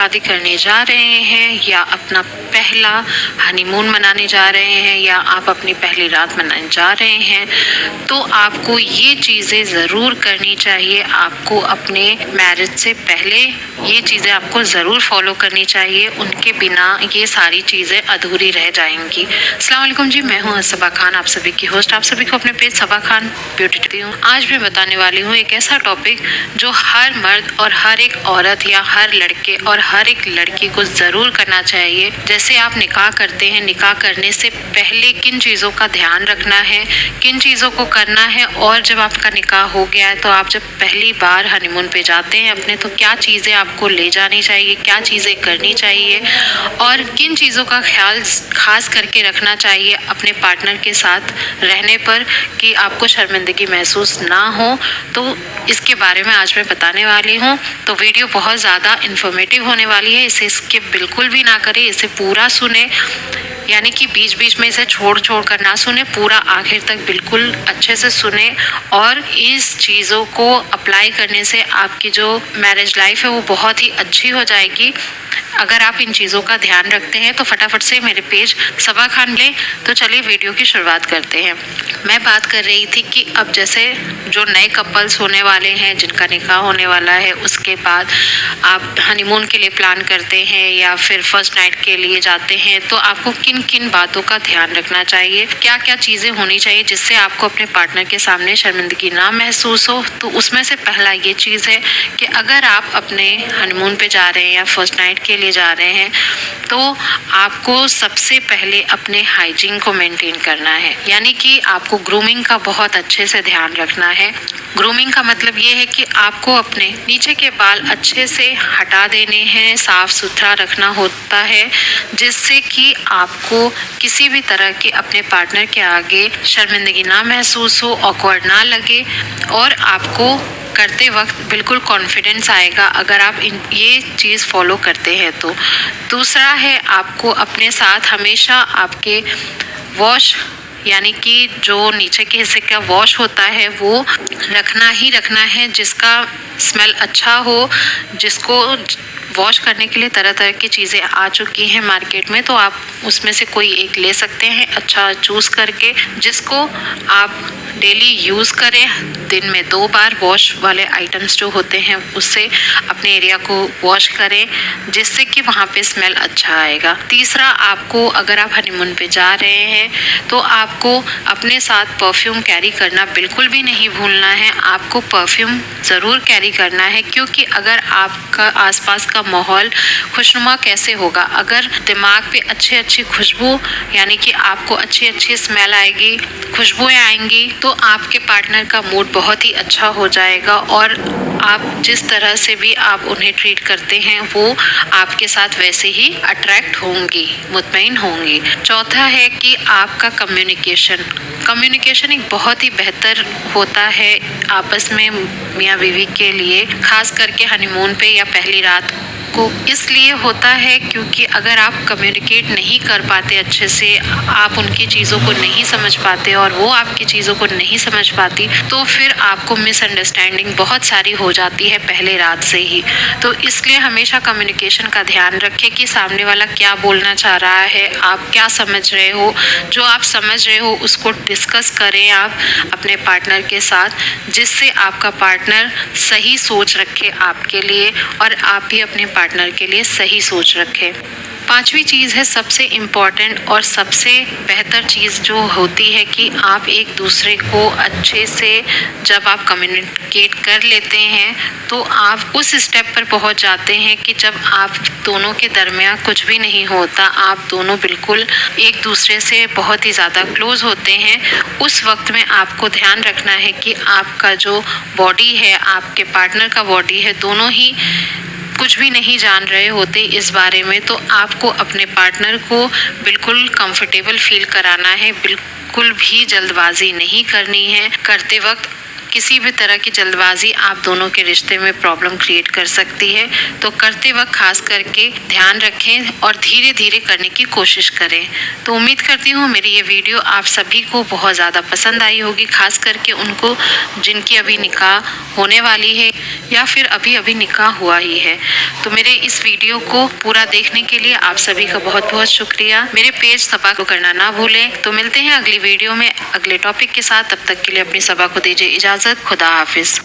शादी करने जा रहे हैं या अपना पहला हनीमून मनाने जा रहे हैं या आप अपनी पहली रात मनाने जा रहे हैं, तो आपको ये चीज़ें ज़रूर करनी चाहिए। आपको अपने मैरिज से पहले ये चीज़ें आपको ज़रूर फॉलो करनी चाहिए, उनके बिना ये सारी चीज़ें अधूरी रह जाएंगी। अस्सलाम वालेकुम जी, मैं हूँ सबा खान, आप सभी की होस्ट। आप सभी को अपने पेज सबा खान ब्यूटी टिप्स हूँ। आज मैं बताने वाली हूँ एक ऐसा टॉपिक जो हर मर्द और हर एक औरत या हर लड़के और हर एक लड़की को ज़रूर करना चाहिए। जैसे आप निकाह करते हैं, निकाह करने से पहले किन चीज़ों का ध्यान रखना है, किन चीज़ों को करना है, और जब आपका निकाह हो गया है तो आप जब पहली बार हनीमून पे जाते हैं अपने, तो क्या चीज़ें आपको ले जानी चाहिए, क्या चीज़ें करनी चाहिए और किन चीज़ों का ख्याल खास करके रखना चाहिए अपने पार्टनर के साथ रहने पर कि आपको शर्मिंदगी महसूस ना हो। तो इसके बारे में आज मैं बताने वाली हूँ। तो वीडियो बहुत ज़्यादा इन्फॉर्मेटिव होने वाली है, इसे स्किप बिल्कुल भी ना करें, इसे पूरा सुने, यानी कि बीच बीच में इसे छोड़ कर ना सुने, पूरा आखिर तक बिल्कुल अच्छे से सुने। और इस चीज़ों को अप्लाई करने से आपकी जो मैरिज लाइफ है वो बहुत ही अच्छी हो जाएगी। अगर आप इन चीज़ों का ध्यान रखते हैं तो फटाफट से मेरे पेज सबा खान ले। तो चलिए वीडियो की शुरुआत करते हैं। मैं बात कर रही थी कि अब जैसे जो नए कपल्स होने वाले हैं, जिनका निकाह होने वाला है, उसके बाद आप हनीमून के लिए प्लान करते हैं या फिर फर्स्ट नाइट के लिए जाते हैं, तो आपको किन किन बातों का ध्यान रखना चाहिए, क्या क्या चीज़ें होनी चाहिए जिससे आपको अपने पार्टनर के सामने शर्मिंदगी ना महसूस हो। तो उसमें से पहला ये चीज़ है कि अगर आप अपने हनीमून पे जा रहे हैं या फर्स्ट नाइट के लिए जा रहे हैं, तो आपको सबसे पहले अपने हाइजीन को मेंटेन करना है, यानी कि आपको ग्रूमिंग का बहुत अच्छे से ध्यान रखना है। ग्रूमिंग का मतलब ये है कि आपको अपने नीचे के बाल अच्छे से हटा देने हैं, साफ सुथरा रखना होता है, जिससे कि आपको किसी भी तरह के अपने पार्टनर के आगे शर्मिंदगी ना महसूस हो, ऑकवर्ड ना लगे, और आपको करते वक्त बिल्कुल कॉन्फिडेंस आएगा अगर आप ये चीज़ फॉलो करते हैं तो। दूसरा है, आपको अपने साथ हमेशा आपके वॉश, यानी कि जो नीचे के हिस्से का वॉश होता है वो रखना ही रखना है, जिसका स्मेल अच्छा हो, जिसको वॉश करने के लिए तरह तरह की चीज़ें आ चुकी हैं मार्केट में, तो आप उसमें से कोई एक ले सकते हैं अच्छा चूज़ करके, जिसको आप डेली यूज़ करें। दिन में 2 बार वॉश वाले आइटम्स जो होते हैं उससे अपने एरिया को वॉश करें, जिससे कि वहाँ पे स्मेल अच्छा आएगा। तीसरा, आपको अगर आप हनीमून पे जा रहे हैं तो आपको अपने साथ परफ्यूम कैरी करना बिल्कुल भी नहीं भूलना है। आपको परफ्यूम ज़रूर कैरी करना है, क्योंकि अगर आपका आसपास का माहौल खुशनुमा कैसे होगा, अगर दिमाग पे अच्छी खुशबू, यानी कि आपको अच्छी स्मेल आएगी, खुशबुएं आएंगी, तो आपके पार्टनर का मूड बहुत ही अच्छा हो जाएगा और आप जिस तरह से भी आप उन्हें ट्रीट करते हैं वो आपके साथ वैसे ही अट्रैक्ट होंगी, मुतमईन होंगी। चौथा है कि आपका कम्युनिकेशन एक बहुत ही बेहतर होता है आपस में मियाँ बीवी के लिए, खास करके हनीमून पे या पहली रात को इसलिए होता है क्योंकि अगर आप कम्युनिकेट नहीं कर पाते अच्छे से, आप उनकी चीज़ों को नहीं समझ पाते और वो आपकी चीज़ों को नहीं समझ पाती, तो फिर आपको मिसअंडरस्टैंडिंग बहुत सारी हो जाती है पहले रात से ही। तो इसलिए हमेशा कम्युनिकेशन का ध्यान रखें कि सामने वाला क्या बोलना चाह रहा है, आप क्या समझ रहे हो, जो आप समझ रहे हो उसको डिस्कस करें आप अपने पार्टनर के साथ, जिससे आपका पार्टनर सही सोच रखे आपके लिए और आप भी अपने पार्टनर के लिए सही सोच रखें। पांचवी चीज़ है सबसे इम्पॉर्टेंट और सबसे बेहतर चीज़ जो होती है कि आप एक दूसरे को अच्छे से जब आप कम्युनिकेट कर लेते हैं तो आप उस स्टेप पर पहुंच जाते हैं कि जब आप दोनों के दरमियान कुछ भी नहीं होता, आप दोनों बिल्कुल एक दूसरे से बहुत ही ज़्यादा क्लोज होते हैं। उस वक्त में आपको ध्यान रखना है कि आपका जो बॉडी है, आपके पार्टनर का बॉडी है, दोनों ही कुछ भी नहीं जान रहे होते इस बारे में, तो आपको अपने पार्टनर को बिल्कुल कंफर्टेबल फील कराना है, बिल्कुल भी जल्दबाजी नहीं करनी है। करते वक्त किसी भी तरह की जल्दबाजी आप दोनों के रिश्ते में प्रॉब्लम क्रिएट कर सकती है। तो करते वक्त खास करके ध्यान रखें और धीरे धीरे करने की कोशिश करें। तो उम्मीद करती हूँ मेरी ये वीडियो आप सभी को बहुत ज़्यादा पसंद आई होगी, खास करके उनको जिनकी अभी निकाह होने वाली है या फिर अभी अभी निकाह हुआ ही है। तो मेरे इस वीडियो को पूरा देखने के लिए आप सभी का बहुत बहुत शुक्रिया। मेरे पेज सबा को करना ना भूलें। तो मिलते हैं अगली वीडियो में अगले टॉपिक के साथ। तब तक के लिए अपनी सबा को दीजिए इजाज़त। खुदा हाफिज।